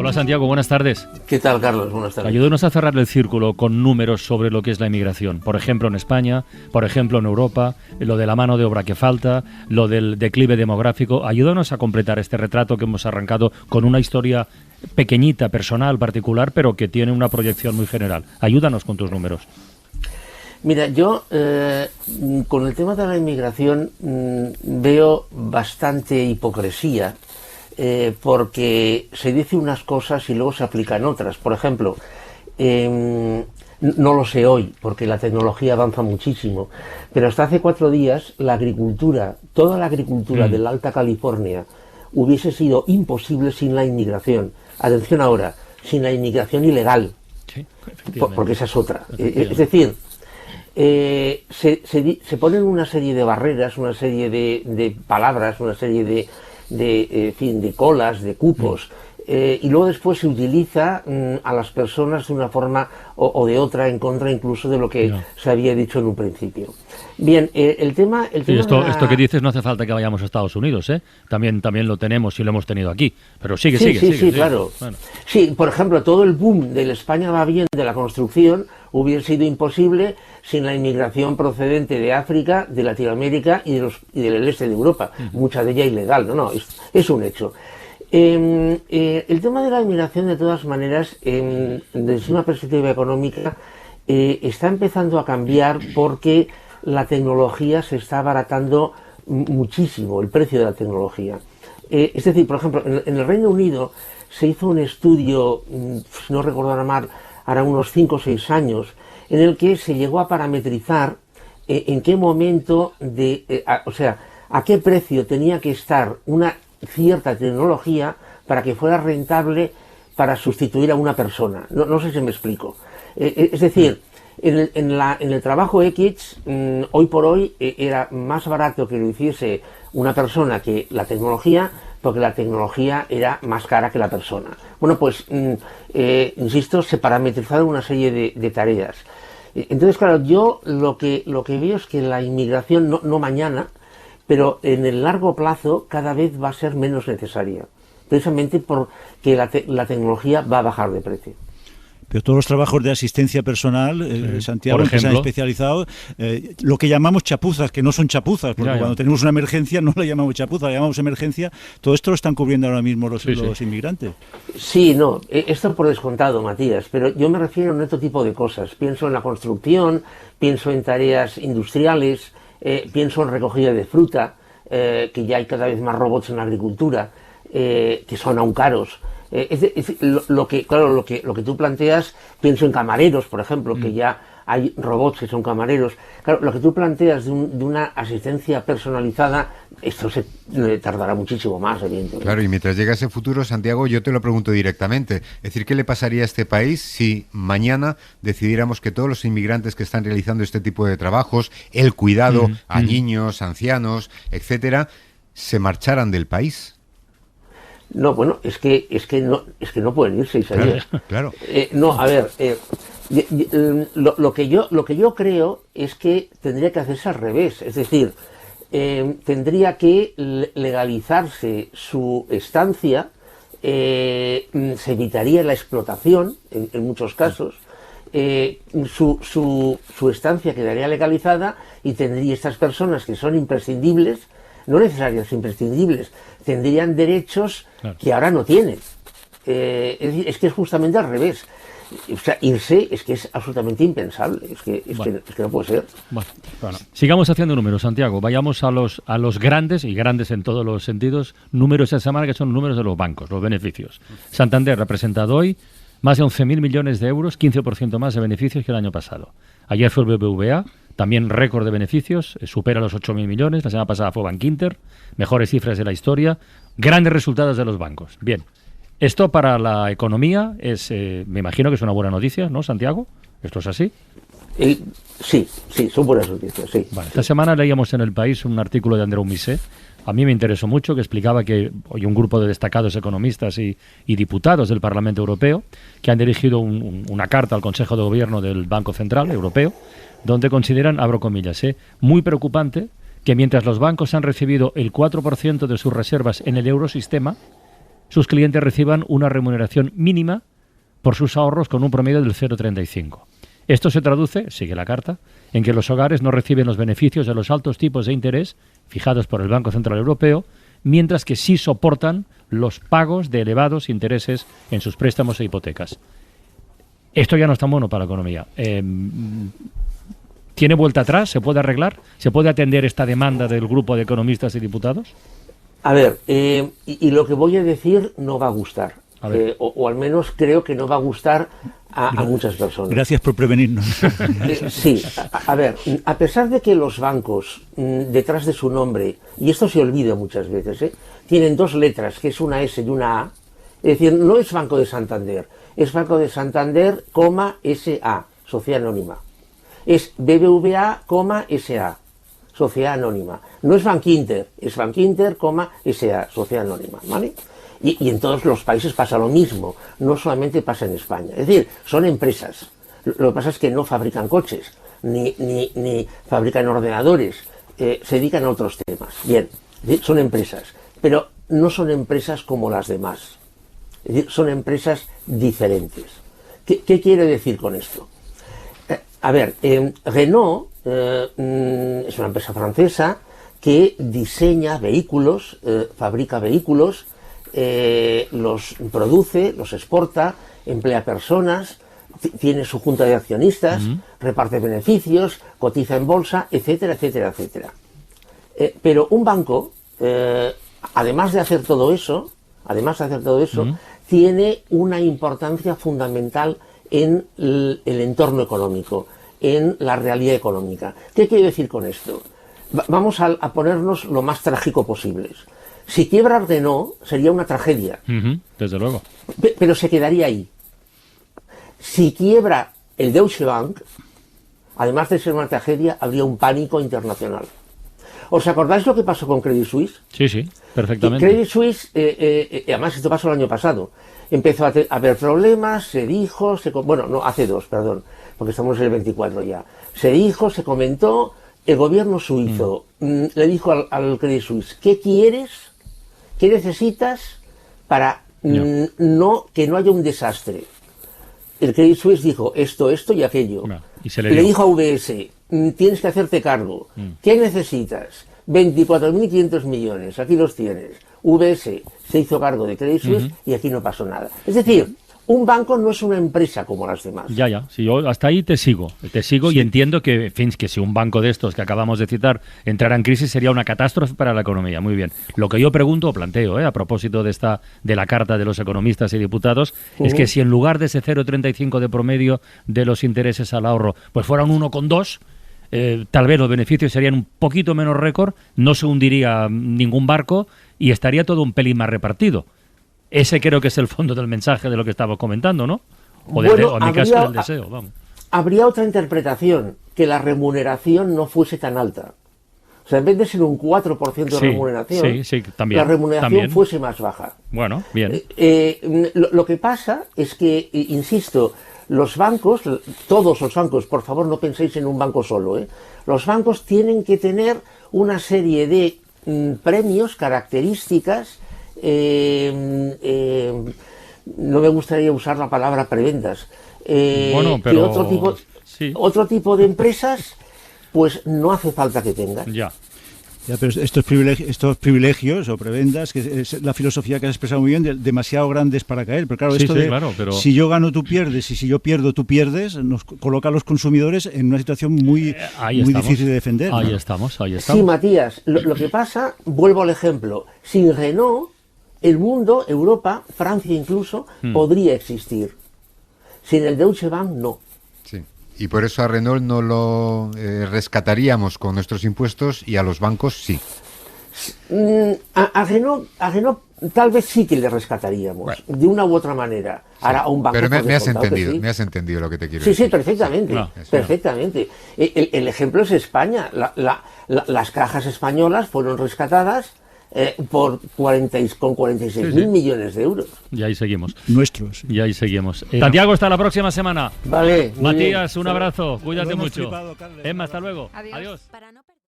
Hola Santiago, buenas tardes. ¿Qué tal, Carlos? Buenas tardes. Ayúdanos a cerrar el círculo con números sobre lo que es la inmigración. Por ejemplo, en España, por ejemplo, en Europa, lo de la mano de obra que falta, lo del declive demográfico. Ayúdanos a completar este retrato que hemos arrancado con una historia pequeñita, personal, particular, pero que tiene una proyección muy general. Ayúdanos con tus números. Mira, yo con el tema de la inmigración veo bastante hipocresía. Porque se dice unas cosas y luego se aplican otras. Por ejemplo, no lo sé hoy, porque la tecnología avanza muchísimo, pero hasta hace 4 días la agricultura, toda la agricultura de la Alta California hubiese sido imposible sin la inmigración. Atención ahora, sin la inmigración ilegal, Sí, porque esa es otra. Es decir, se ponen una serie de barreras, una serie de palabras, una serie de colas, de cupos, y luego después se utiliza a las personas de una forma o de otra en contra incluso de lo que se había dicho en un principio. Bien, el tema esto que dices no hace falta que vayamos a Estados Unidos, ¿eh? También lo tenemos y lo hemos tenido aquí, pero sigue. Sí, claro. Bueno. Sí, por ejemplo, todo el boom del España va bien de la construcción hubiera sido imposible sin la inmigración procedente de África, de Latinoamérica y del este de Europa, mucha de ella ilegal, es un hecho. El tema de la inmigración, de todas maneras, desde una perspectiva económica, está empezando a cambiar porque la tecnología se está abaratando muchísimo, el precio de la tecnología. Es decir, por ejemplo, en el Reino Unido se hizo un estudio, si no recuerdo mal, hará unos 5 o 6 años, en el que se llegó a parametrizar en qué momento, a qué precio tenía que estar una cierta tecnología para que fuera rentable para sustituir a una persona. No sé si me explico. Es decir, en el trabajo X, hoy por hoy, era más barato que lo hiciese una persona que la tecnología, porque la tecnología era más cara que la persona. Bueno, pues, insisto, se parametrizaron una serie de tareas. Entonces, claro, yo lo que veo es que la inmigración, no mañana, pero en el largo plazo cada vez va a ser menos necesaria, precisamente porque la tecnología va a bajar de precio. Pero todos los trabajos de asistencia personal, Santiago, que se han especializado, lo que llamamos chapuzas, que no son chapuzas, porque cuando tenemos una emergencia no la llamamos chapuza, la llamamos emergencia, todo esto lo están cubriendo ahora mismo los inmigrantes. Sí, esto por descontado, Matías, pero yo me refiero a otro tipo de cosas. Pienso en la construcción, pienso en tareas industriales, pienso en recogida de fruta, que ya hay cada vez más robots en la agricultura, que son aún caros. Lo que tú planteas, pienso en camareros, por ejemplo, que ya hay robots que son camareros. Claro, lo que tú planteas de una asistencia personalizada, esto se tardará muchísimo más, evidentemente. Claro, y mientras llega ese futuro, Santiago, yo te lo pregunto directamente. Es decir, ¿qué le pasaría a este país si mañana decidiéramos que todos los inmigrantes que están realizando este tipo de trabajos, el cuidado a niños, ancianos, etcétera, se marcharan del país? No, bueno, es que no pueden irse, Isaías. Claro. Lo que yo creo es que tendría que hacerse al revés, es decir, tendría que legalizarse su estancia, se evitaría la explotación en muchos casos, su estancia quedaría legalizada y tendría estas personas que son imprescindibles, no necesarias, imprescindibles, tendrían derechos que ahora no tienen. Es decir, es que es justamente al revés. O sea, irse es que es absolutamente impensable, es que no puede ser. Bueno, sigamos haciendo números, Santiago. Vayamos a los grandes, y grandes en todos los sentidos, números esta semana, que son números de los bancos, los beneficios. Santander ha presentado hoy más de 11.000 millones de euros, 15% más de beneficios que el año pasado. Ayer fue el BBVA, también récord de beneficios, supera los 8.000 millones. La semana pasada fue Bankinter, mejores cifras de la historia, grandes resultados de los bancos. Bien, esto para la economía me imagino que es una buena noticia, ¿no, Santiago? ¿Esto es así? Sí, son buenas noticias, sí. Vale, esta semana leíamos en El País un artículo de Andreu Misé. A mí me interesó mucho, que explicaba que hoy un grupo de destacados economistas y diputados del Parlamento Europeo que han dirigido una carta al Consejo de Gobierno del Banco Central Europeo, donde consideran, abro comillas, muy preocupante que mientras los bancos han recibido el 4% de sus reservas en el eurosistema, sus clientes reciban una remuneración mínima por sus ahorros con un promedio del 0,35. Esto se traduce, sigue la carta, en que los hogares no reciben los beneficios de los altos tipos de interés fijados por el Banco Central Europeo, mientras que sí soportan los pagos de elevados intereses en sus préstamos e hipotecas. Esto ya no es tan bueno para la economía. ¿Tiene vuelta atrás? ¿Se puede arreglar? ¿Se puede atender esta demanda del grupo de economistas y diputados? A ver, y lo que voy a decir no va a gustar. O al menos creo que no va a gustar a muchas personas. Gracias por prevenirnos. Sí, a ver, a pesar de que los bancos, detrás de su nombre, y esto se olvida muchas veces, tienen dos letras, que es una S y una A, es decir, no es Banco de Santander, es Banco de Santander, SA, Sociedad Anónima. Es BBVA, SA, Sociedad Anónima. No es Bankinter, es Bankinter, SA, Sociedad Anónima, ¿vale? Y en todos los países pasa lo mismo, no solamente pasa en España. Es decir, son empresas. Lo que pasa es que no fabrican coches, ni fabrican ordenadores, se dedican a otros temas. Bien, son empresas, pero no son empresas como las demás. Es decir, son empresas diferentes. ¿Qué quiere decir con esto? A ver, Renault es una empresa francesa que diseña vehículos, fabrica vehículos, los produce, los exporta, emplea personas, tiene su junta de accionistas, reparte beneficios, cotiza en bolsa, etcétera, etcétera, etcétera. Pero un banco, además de hacer todo eso, tiene una importancia fundamental en el entorno económico, en la realidad económica. ¿Qué quiero decir con esto? Vamos a ponernos lo más trágico posible. Si quiebra Renault, sería una tragedia. Desde luego. Pero se quedaría ahí. Si quiebra el Deutsche Bank, además de ser una tragedia, habría un pánico internacional. ¿Os acordáis lo que pasó con Credit Suisse? Sí, perfectamente. Credit Suisse, además esto pasó el año pasado, empezó a haber problemas, se dijo, hace 2, perdón, porque estamos en el 24 ya. Se dijo, se comentó, el gobierno suizo le dijo al Credit Suisse, ¿qué quieres? ¿Qué necesitas para que no haya un desastre? El Credit Suisse dijo esto y aquello. Y le dijo a UBS, tienes que hacerte cargo. ¿Qué necesitas? 24.500 millones, aquí los tienes. UBS se hizo cargo de Credit Suisse y aquí no pasó nada. Es decir, un banco no es una empresa como las demás. Ya. Sí, yo hasta ahí te sigo sí. Y entiendo que si un banco de estos que acabamos de citar entrara en crisis sería una catástrofe para la economía. Muy bien. Lo que yo pregunto o planteo, a propósito de la carta de los economistas y diputados, es que si en lugar de ese 0,35 de promedio de los intereses al ahorro, pues fuera un 1,2, tal vez los beneficios serían un poquito menos récord, no se hundiría ningún barco y estaría todo un pelín más repartido. Ese creo que es el fondo del mensaje de lo que estamos comentando, ¿no? O en mi caso del deseo, vamos. Habría otra interpretación, que la remuneración no fuese tan alta. O sea, en vez de ser un 4% de remuneración, también, la remuneración fuese más baja. Bueno, bien. Lo que pasa es que, insisto, los bancos, todos los bancos, por favor no penséis en un banco solo, los bancos tienen que tener una serie de premios, características. No me gustaría usar la palabra prebendas, pero que otro tipo de empresas pues no hace falta que tengan. Ya, pero estos privilegios o prebendas, que es la filosofía que has expresado muy bien, demasiado grandes para caer. Pero claro, si yo gano tú pierdes y si yo pierdo tú pierdes, nos coloca a los consumidores en una situación muy difícil de defender. Ahí estamos. Sí, Matías, lo que pasa, vuelvo al ejemplo, sin Renault el mundo, Europa, Francia incluso, podría existir. Sin el Deutsche Bank, no. Sí. Y por eso a Renault no lo rescataríamos con nuestros impuestos y a los bancos sí. A Renault tal vez sí que le rescataríamos, de una u otra manera. Ahora, a un banco. Pero me has entendido lo que te quiero decir. Sí, perfectamente. Perfectamente. El ejemplo es España. Las cajas españolas fueron rescatadas con 46.000 millones de euros. Y ahí seguimos. Nuestros. Y ahí seguimos. Santiago, hasta la próxima semana. Vale. Matías, un abrazo. Cuídate mucho. Emma, hasta luego. Adiós.